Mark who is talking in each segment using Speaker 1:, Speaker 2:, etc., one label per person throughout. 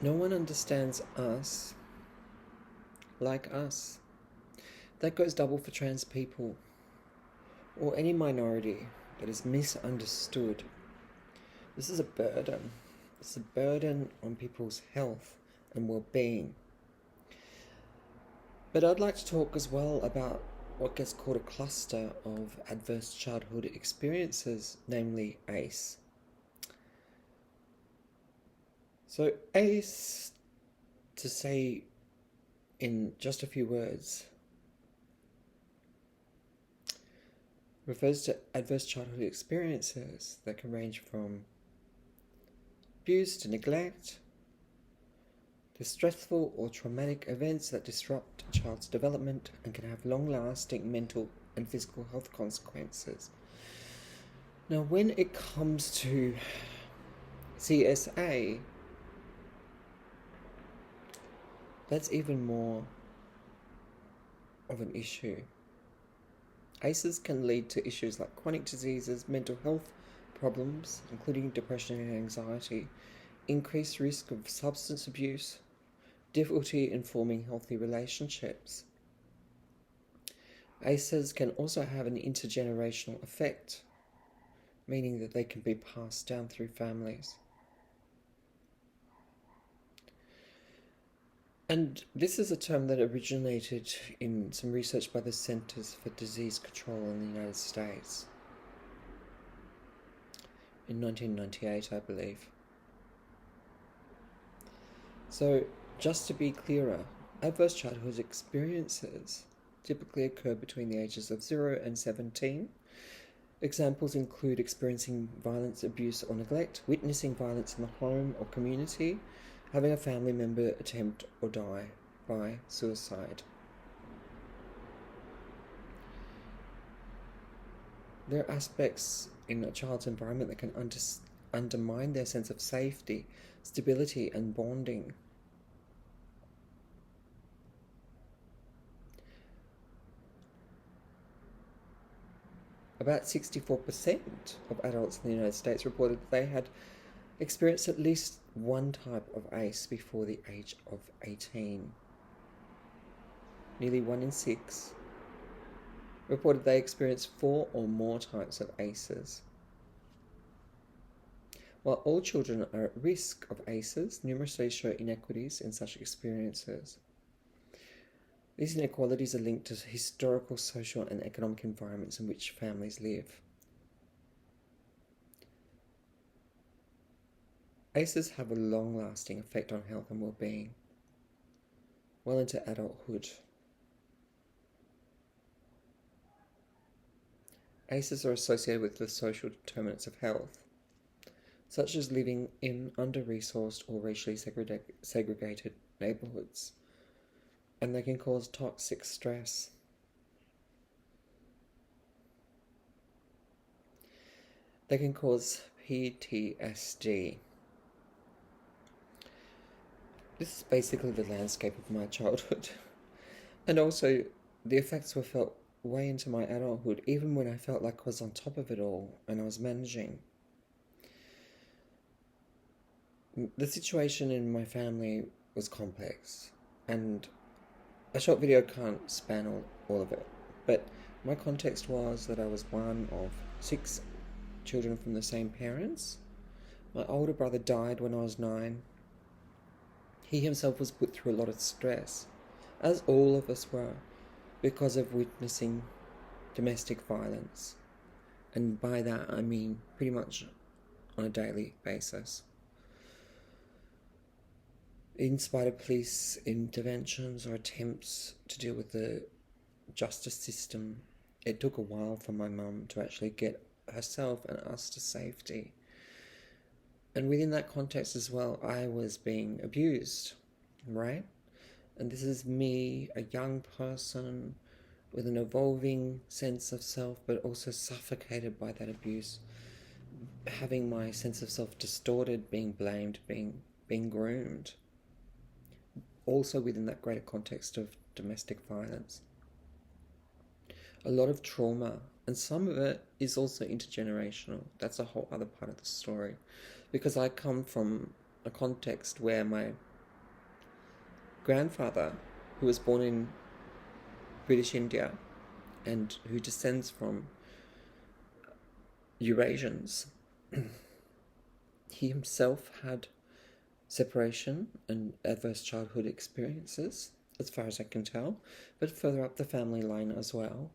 Speaker 1: No one understands us like us. That goes double for trans people or any minority that is misunderstood. This is a burden. It's a burden on people's health and well-being. But I'd like to talk as well about what gets called a cluster of adverse childhood experiences, namely ACE. So ACE, to say in just a few words, refers to adverse childhood experiences that can range from abuse to neglect, to stressful or traumatic events that disrupt a child's development and can have long-lasting mental and physical health consequences. Now, when it comes to CSA, that's even more of an issue. ACEs can lead to issues like chronic diseases, mental health problems, including depression and anxiety, increased risk of substance abuse, difficulty in forming healthy relationships. ACEs can also have an intergenerational effect, meaning that they can be passed down through families. And this is a term that originated in some research by the Centers for Disease Control in the United States in 1998, I believe. So, just to be clearer, adverse childhood experiences typically occur between the ages of 0 and 17. Examples include experiencing violence, abuse, or neglect, witnessing violence in the home or community, having a family member attempt or die by suicide. There are aspects in a child's environment that can undermine their sense of safety, stability, and bonding. About 64% of adults in the United States reported that they had experienced at least one type of ACE before the age of 18. Nearly 1 in 6 reported they experienced 4 or more types of ACEs. While all children are at risk of ACEs, numerous studies show inequities in such experiences. These inequalities are linked to historical, social, and economic environments in which families live. ACEs have a long-lasting effect on health and well-being, well into adulthood. ACEs are associated with the social determinants of health, such as living in under-resourced or racially segregated neighborhoods, and they can cause toxic stress. They can cause PTSD. This is basically the landscape of my childhood. And also, the effects were felt way into my adulthood, even when I felt like I was on top of it all and I was managing. The situation in my family was complex, and a short video can't span all of it, but my context was that I was one of 6 children from the same parents. My older brother died when I was 9. He himself was put through a lot of stress, as all of us were, because of witnessing domestic violence. And by that I mean pretty much on a daily basis. In spite of police interventions or attempts to deal with the justice system, it took a while for my mum to actually get herself and us to safety. And within that context as well, I was being abused, right? And this is me, a young person with an evolving sense of self, but also suffocated by that abuse, having my sense of self distorted, being blamed, being groomed. Also within that greater context of domestic violence. A lot of trauma, and some of it is also intergenerational. That's a whole other part of the story. Because I come from a context where my grandfather, who was born in British India and who descends from Eurasians, he himself had separation and adverse childhood experiences, as far as I can tell, but further up the family line as well.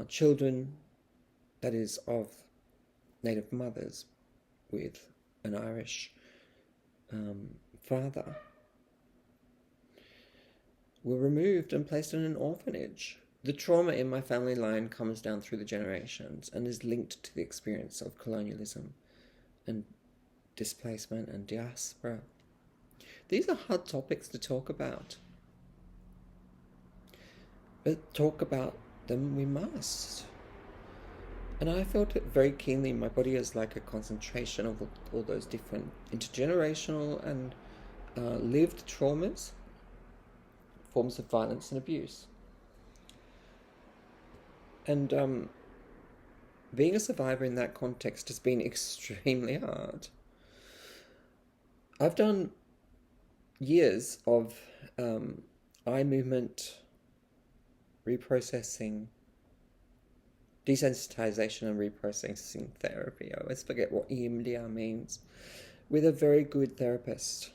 Speaker 1: Children, that is, of native mothers with an Irish father, were removed and placed in an orphanage. The trauma in my family line comes down through the generations and is linked to the experience of colonialism and displacement and diaspora. These are hard topics to talk about, but talk about them we must. And I felt it very keenly. My body is like a concentration of all those different intergenerational and lived traumas, forms of violence and abuse. And being a survivor in that context has been extremely hard. I've done years of eye movement reprocessing, desensitization and reprocessing therapy. I always forget what EMDR means, with a very good therapist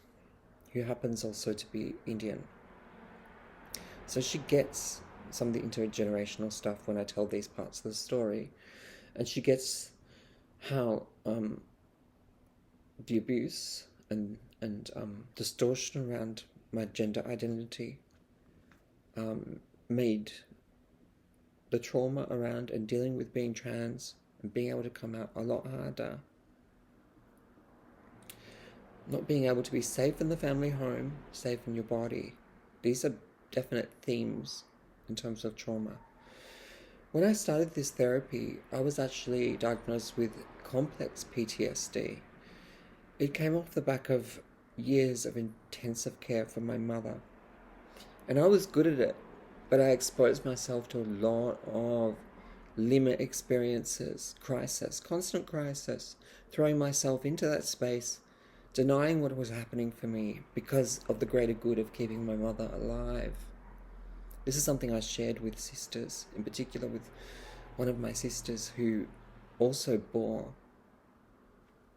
Speaker 1: who happens also to be Indian. So she gets some of the intergenerational stuff when I tell these parts of the story, and she gets how the abuse and distortion around my gender identity made the trauma around and dealing with being trans and being able to come out a lot harder. Not being able to be safe in the family home, safe in your body. These are definite themes in terms of trauma. When I started this therapy, I was actually diagnosed with complex PTSD. It came off the back of years of intensive care for my mother. And I was good at it, but I exposed myself to a lot of limit experiences, crisis, constant crisis, throwing myself into that space, denying what was happening for me because of the greater good of keeping my mother alive. This is something I shared with sisters, in particular with one of my sisters who also bore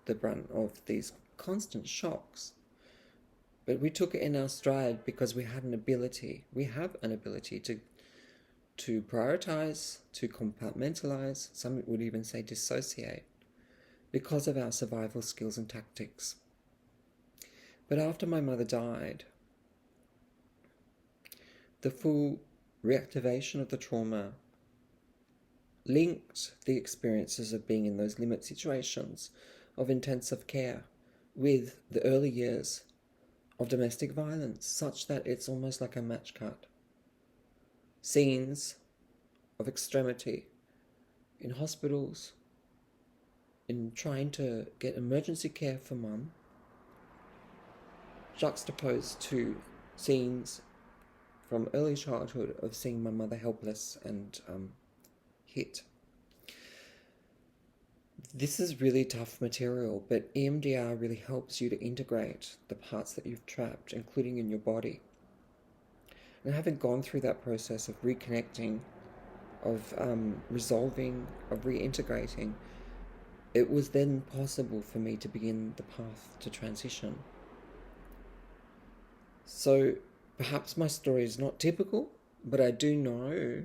Speaker 1: the brunt of these constant shocks. But we took it in our stride because we have an ability to prioritize, to compartmentalize, some would even say dissociate, because of our survival skills and tactics. But after my mother died, the full reactivation of the trauma linked the experiences of being in those limit situations of intensive care with the early years of domestic violence, such that it's almost like a match cut. Scenes of extremity in hospitals, in trying to get emergency care for mum, juxtaposed to scenes from early childhood of seeing my mother helpless and hit. This is really tough material, but EMDR really helps you to integrate the parts that you've trapped, including in your body. And having gone through that process of reconnecting, of resolving, of reintegrating, it was then possible for me to begin the path to transition. So perhaps my story is not typical, but I do know,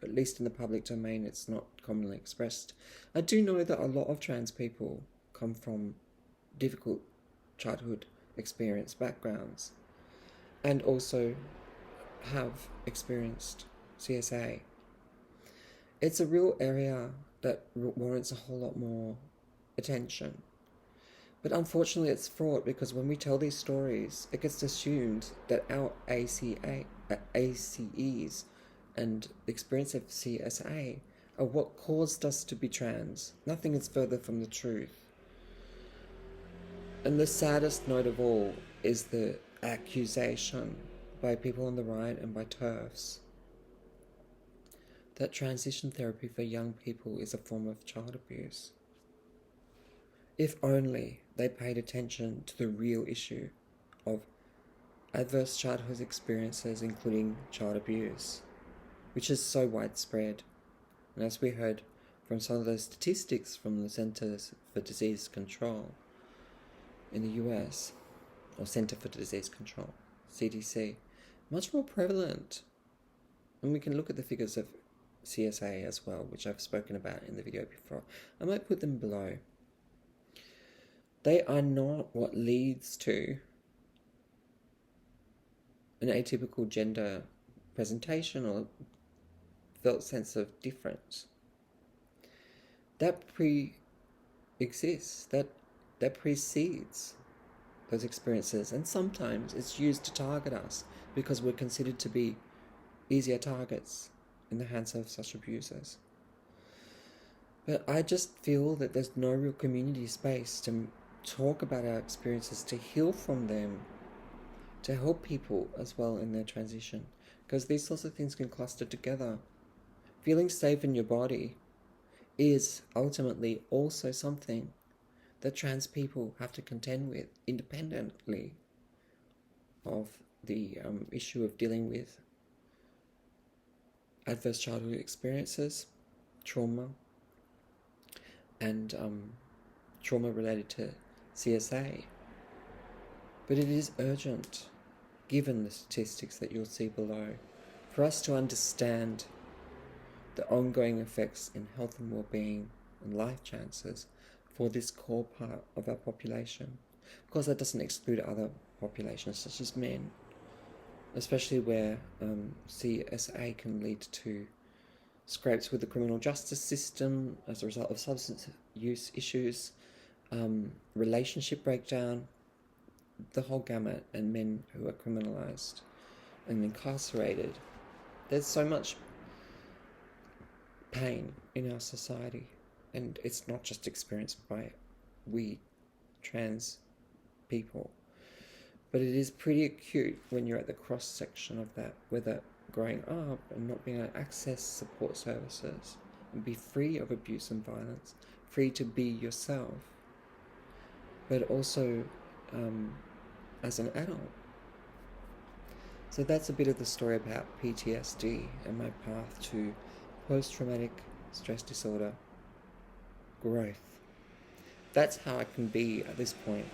Speaker 1: at least in the public domain, it's not commonly expressed. I do know that a lot of trans people come from difficult childhood experience backgrounds and also have experienced CSA. It's a real area that warrants a whole lot more attention. But unfortunately it's fraught because when we tell these stories, it gets assumed that our ACEs and the experience of CSA are what caused us to be trans. Nothing is further from the truth. And the saddest note of all is the accusation by people on the right and by TERFs that transition therapy for young people is a form of child abuse. If only they paid attention to the real issue of adverse childhood experiences, including child abuse, which is so widespread. And as we heard from some of the statistics from the Centers for Disease Control in the US, or Center for Disease Control, CDC, much more prevalent. And we can look at the figures of CSA as well, which I've spoken about in the video before. I might put them below. They are not what leads to an atypical gender presentation or felt sense of difference. That pre-exists, that precedes those experiences, and sometimes it's used to target us because we're considered to be easier targets in the hands of such abusers. But I just feel that there's no real community space to talk about our experiences, to heal from them, to help people as well in their transition, because these sorts of things can cluster together. Feeling safe in your body is ultimately also something that trans people have to contend with independently of the issue of dealing with adverse childhood experiences, trauma, and trauma related to CSA. But it is urgent, given the statistics that you'll see below, for us to understand the ongoing effects in health and well-being and life chances for this core part of our population. Of course, that doesn't exclude other populations such as men, especially where CSA can lead to scrapes with the criminal justice system as a result of substance use issues, relationship breakdown, the whole gamut, and men who are criminalized and incarcerated. There's so much pain in our society, and it's not just experienced by we trans people, but it is pretty acute when you're at the cross section of that, whether growing up and not being able to access support services and be free of abuse and violence, free to be yourself, but also as an adult. So that's a bit of the story about PTSD and my path to post-traumatic stress disorder growth. That's how I can be at this point.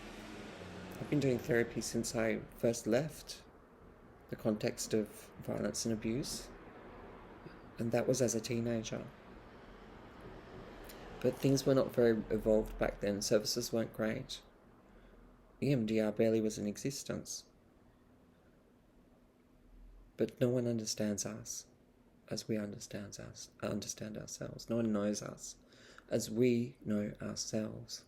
Speaker 1: I've been doing therapy since I first left the context of violence and abuse, and that was as a teenager. But things were not very evolved back then. Services weren't great. EMDR barely was in existence. But no one understands us as we understand ourselves. No one knows us as we know ourselves.